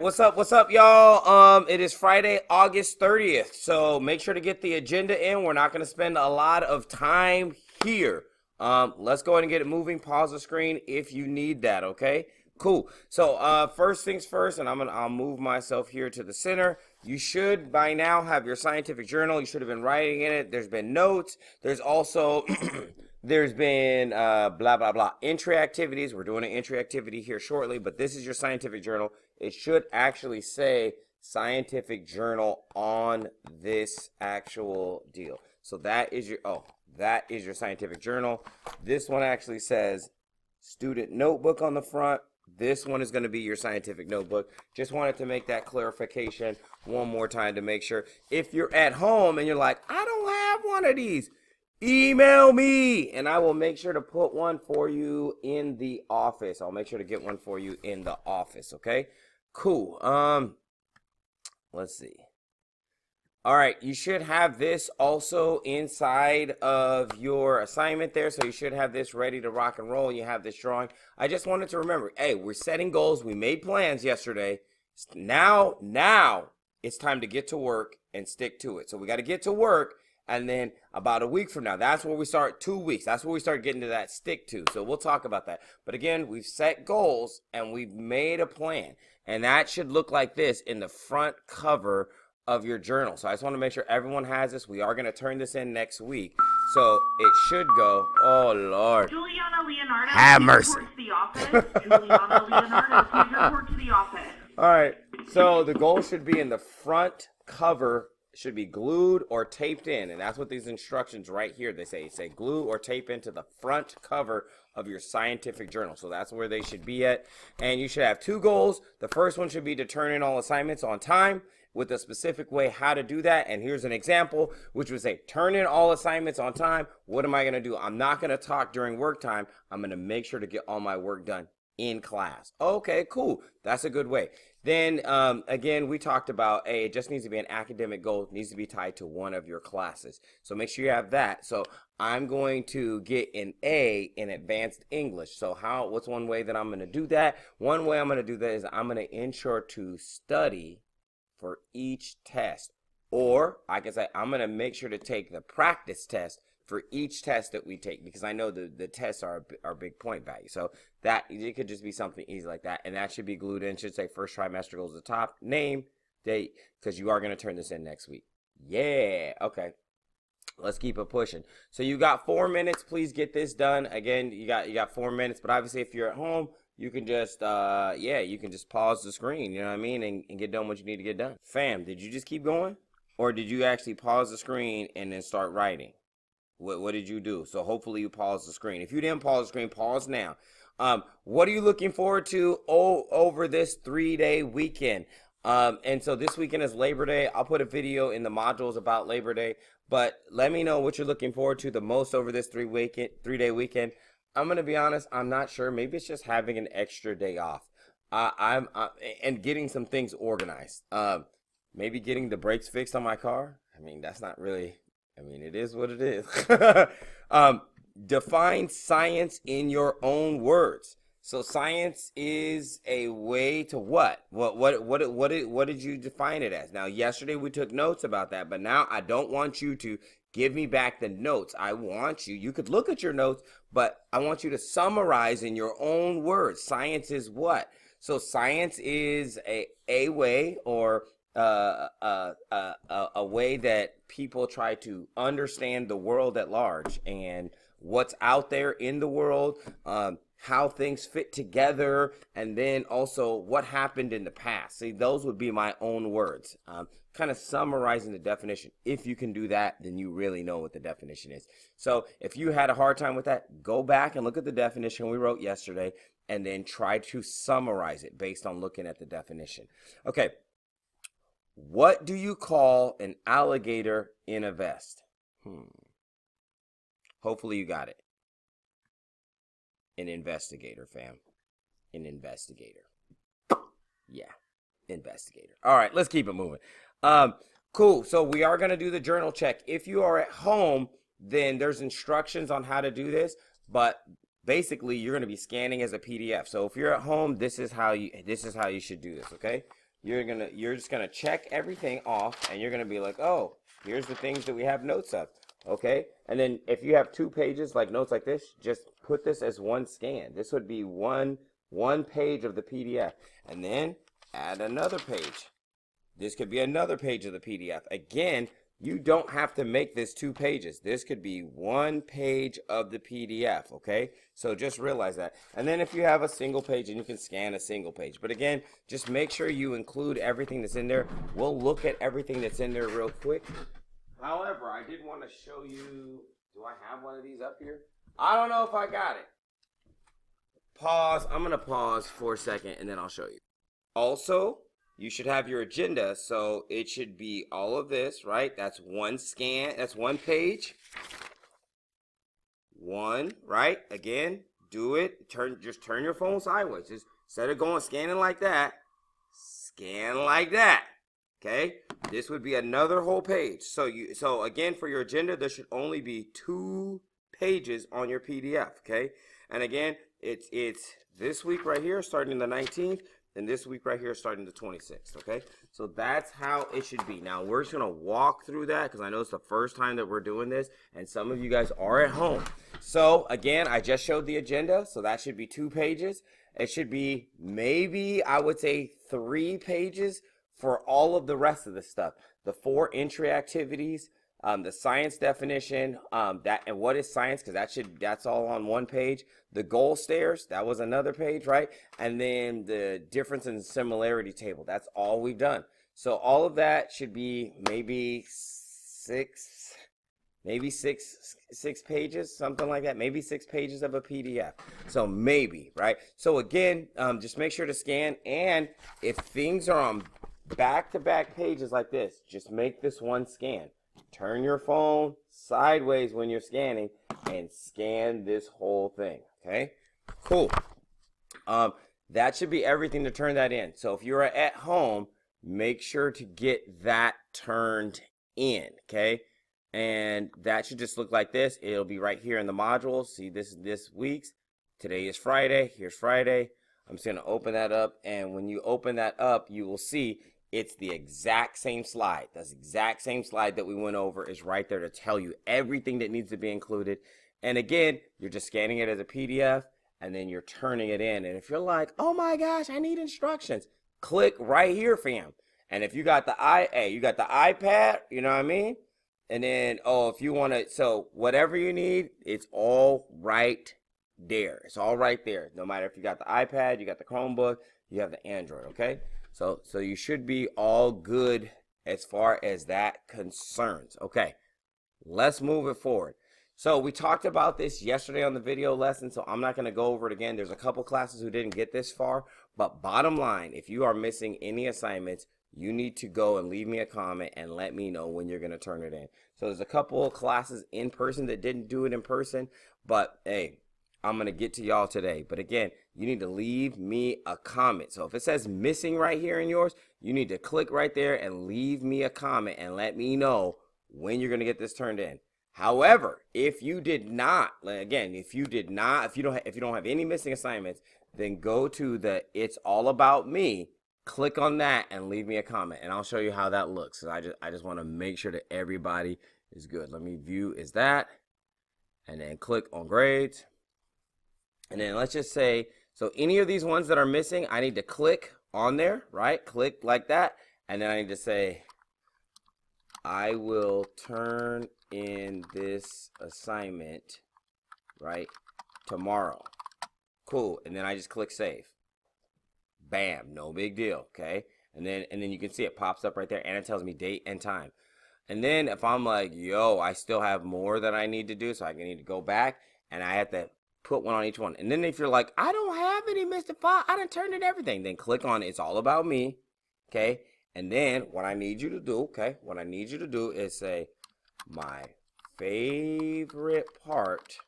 What's up, y'all? It is Friday, August 30th. So make sure to get the agenda in. We're not going to spend a lot of time here. Let's go ahead and get it moving. Pause the screen if you need that, okay? Cool. So first things first, and I'll move myself here to the center. You should by now have your scientific journal. You should have been writing in it. There's been notes. There's also there's been blah blah blah entry activities. We're doing an entry activity here shortly, but this is your scientific journal. It should actually say scientific journal on this actual deal. So that is your scientific journal. This one actually says student notebook on the front. This one is going to be your scientific notebook. Just wanted to make that clarification one more time to make sure. If you're at home and you're like, I don't have one of these, email me and I will make sure to put one for you in the office. I'll make sure to get one for you in the office, okay? Cool. Let's see. All right, you should have this also inside of your assignment there, so you should have this ready to rock and roll. You have this drawing. I just wanted to remember, hey, we're setting goals. We made plans yesterday. Now it's time to get to work and stick to it. So we got to get to work, and then about a week from now, that's where we start. 2 weeks. That's where we start getting to that stick to. So we'll talk about that. But again, we've set goals, and we've made a plan, and that should look like this in the front cover of your journal. So I just want to make sure everyone has this. We are going to turn this in next week. So it should go, oh Lord. Juliana Leonardo, have mercy. Report to the office. Juliana Leonardo, please report to the office. All right. So the goal should be in the front cover, should be glued or taped in. And that's what these instructions right here, they say glue or tape into the front cover of your scientific journal. So that's where they should be at. And you should have 2 goals. The first one should be to turn in all assignments on time, with a specific way how to do that. And here's an example, which would say, turn in all assignments on time. What am I going to do? I'm not going to talk during work time. I'm going to make sure to get all my work done in class. Okay, cool. That's a good way. Then, again, we talked about, hey, it just needs to be an academic goal. It needs to be tied to one of your classes. So make sure you have that. So I'm going to get an A in advanced English. So what's one way that I'm going to do that? One way I'm going to do that is I'm going to ensure to study for each test, or I can say I'm going to make sure to take the practice test for each test that we take, because I know the tests are big point value. So that it could just be something easy like that, and that should be glued in. Should say first trimester goes to the top, name, date, because you are going to turn this in next week. Yeah, okay. Let's keep it pushing. So you got 4 minutes. Please get this done. Again, you got 4 minutes, but obviously if you're at home, you can just, you can just pause the screen, you know what I mean, and get done what you need to get done. Fam, did you just keep going? Or did you actually pause the screen and then start writing? What did you do? So hopefully you paused the screen. If you didn't pause the screen, pause now. What are you looking forward to over this 3-day weekend? And so this weekend is Labor Day. I'll put a video in the modules about Labor Day, but let me know what you're looking forward to the most over this 3-day weekend. I'm going to be honest, I'm not sure. Maybe it's just having an extra day off. And getting some things organized. Maybe getting the brakes fixed on my car. I mean, that's not really, it is what it is. Define science in your own words. So science is a way to what? What did you define it as? Now, yesterday we took notes about that, but now I don't want you to give me back the notes. I want you could look at your notes, but I want you to summarize in your own words. Science is what? So science is a way, or a way that people try to understand the world at large and what's out there in the world, how things fit together, and then also what happened in the past. See, those would be my own words. Kind of summarizing the definition. If you can do that, then you really know what the definition is. So if you had a hard time with that, go back and look at the definition we wrote yesterday, and then try to summarize it based on looking at the definition. Okay, what do you call an alligator in a vest? Hopefully you got it. An investigator, fam. An investigator. Yeah, investigator. All right, let's keep it moving. Cool. So we are going to do the journal check. If you are at home, then there's instructions on how to do this, but basically you're going to be scanning as a PDF. So if you're at home, this is how you should do this, okay? you're just gonna check everything off, and you're gonna be like, oh, here's the things that we have notes of. Okay, and then if you have 2 pages like notes like this, just put this as one scan. This would be one page of the PDF, and then add another page. This could be another page of the PDF. Again, you don't have to make this 2 pages. This could be 1 page of the PDF, okay? So just realize that. And then if you have a single page, and you can scan a single page. But again, just make sure you include everything that's in there. We'll look at everything that's in there real quick. However, I did want to show you, do I have one of these up here? I don't know if I got it. Pause. I'm going to pause for a second, and then I'll show you. Also, you should have your agenda, so it should be all of this, right? That's one scan. That's 1 page. 1, right? Again, do it. Just turn your phone sideways. Just instead of going scanning like that, scan like that. Okay, this would be another whole page. So again, for your agenda, there should only be 2 pages on your PDF. Okay, and again, it's this week right here, starting the 19th, and this week right here, starting the 26th. Okay, so that's how it should be. Now we're just gonna walk through that because I know it's the first time that we're doing this, and some of you guys are at home. So again, I just showed the agenda, so that should be 2 pages. It should be maybe, I would say, 3 pages for all of the rest of the stuff. The 4 entry activities, the science definition, that and what is science, because that's all on 1 page. The goal stairs, that was another page, right? And then the difference and similarity table, that's all we've done. So all of that should be maybe 6 pages, something like that. Maybe 6 pages of a PDF. So maybe, right? So again, just make sure to scan, and if things are on back-to-back pages like this, just make this 1 scan. Turn your phone sideways when you're scanning and scan this whole thing. Okay, cool. That should be everything to turn that in. So if you're at home, make sure to get that turned in. Okay, and that should just look like this. It'll be right here in the modules. See, this is this week's. Today is Friday. Here's Friday. I'm just gonna open that up, and when you open that up, you will see it's the exact same slide. That's the exact same slide that we went over is right there to tell you everything that needs to be included. And again, you're just scanning it as a PDF, and then you're turning it in. And if you're like, oh my gosh, I need instructions, click right here, fam. And if you got the iPad, you know what I mean? And then, if you want to, so whatever you need, it's all right there. It's all right there. No matter if you got the iPad, you got the Chromebook, you have the Android, okay? So you should be all good as far as that concerns. Okay, let's move it forward. So we talked about this yesterday on the video lesson, so I'm not going to go over it again. There's a couple classes who didn't get this far, but bottom line, if you are missing any assignments, you need to go and leave me a comment and let me know when you're going to turn it in. So there's a couple of classes in person that didn't do it in person, but hey, I'm going to get to y'all today. But again, you need to leave me a comment. So if it says missing right here in yours, you need to click right there and leave me a comment and let me know when you're going to get this turned in. However, if you did not, again, if you don't have any missing assignments, then go to the It's All About Me, click on that and leave me a comment, and I'll show you how that looks. So I just want to make sure that everybody is good. Let me view is that, and then click on grades. And then let's just say, so any of these ones that are missing, I need to click on there, right? Click like that. And then I need to say, I will turn in this assignment, right, tomorrow. Cool. And then I just click save. Bam, no big deal, okay? And then you can see it pops up right there, and it tells me date and time. And then if I'm like, yo, I still have more that I need to do, so I need to go back, and I have to put one on each one. And then if you're like, I don't have any, Mr. Farr, I done turned in everything, then click on It's All About Me, okay? And then what I need you to do, is say, my favorite part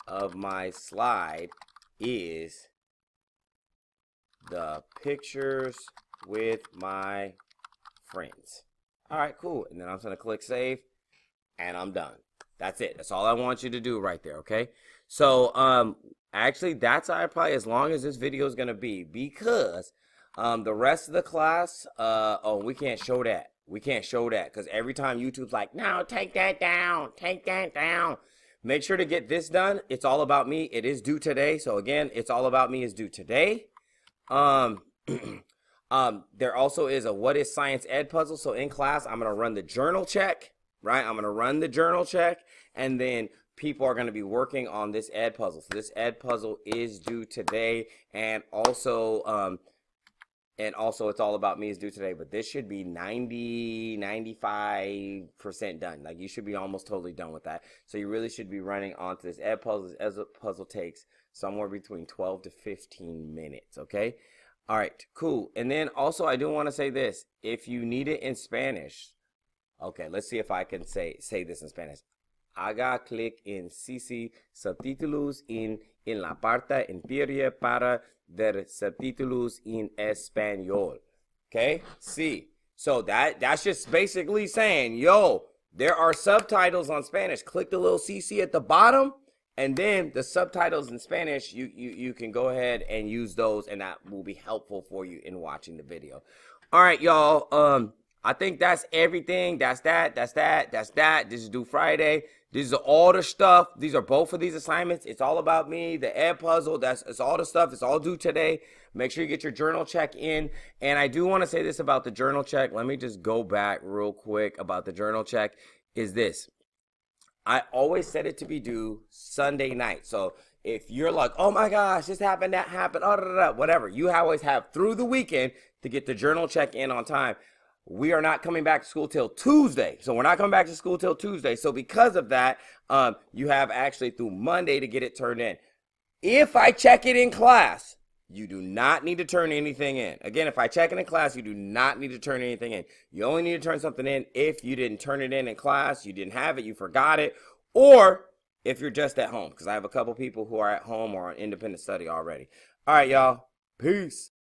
of my slide is the pictures with my friends. All right, cool. And then I'm going to click save, and I'm done. That's it. That's all I want you to do right there, okay? So, actually, that's probably as long as this video is going to be, because The rest of the class, oh, we can't show that. We can't show that because every time YouTube's like, no, take that down, take that down. Make sure to get this done. It's all about me. It is due today. So again, it's all about me is due today. There also is a what is science ed puzzle. So in class, I'm going to run the journal check, right? I'm going to run the journal check, and then people are going to be working on this ed puzzle. So this ed puzzle is due today, and also it's all about me is due today, but this should be 95% done. Like you should be almost totally done with that. So you really should be running onto this ed puzzle. This ed puzzle takes somewhere between 12 to 15 minutes, okay? All right, cool. And then also I do want to say this. If you need it in Spanish, okay, let's see if I can say this in Spanish. Haga clic en CC subtítulos en la parte inferior para ver subtítulos en español. Okay? See. So that's just basically saying, yo, there are subtitles on Spanish. Click the little CC at the bottom, and then the subtitles in Spanish, you can go ahead and use those, and that will be helpful for you in watching the video. All right, y'all. I think that's everything. That's that. This is due Friday. These are all the stuff. These are both of these assignments. It's all about me. The ed puzzle, it's all the stuff. It's all due today. Make sure you get your journal check in. And I do want to say this about the journal check. Let me just go back real quick about the journal check. Is this. I always set it to be due Sunday night. So if you're like, oh my gosh, this happened, that happened, whatever. You always have through the weekend to get the journal check in on time. We are not coming back to school till Tuesday. So we're not coming back to school till Tuesday. So because of that, you have actually through Monday to get it turned in. If I check it in class, you do not need to turn anything in. Again, if I check it in class, you do not need to turn anything in. You only need to turn something in if you didn't turn it in class, you didn't have it, you forgot it, or if you're just at home. Because I have a couple people who are at home or on independent study already. All right, y'all. Peace.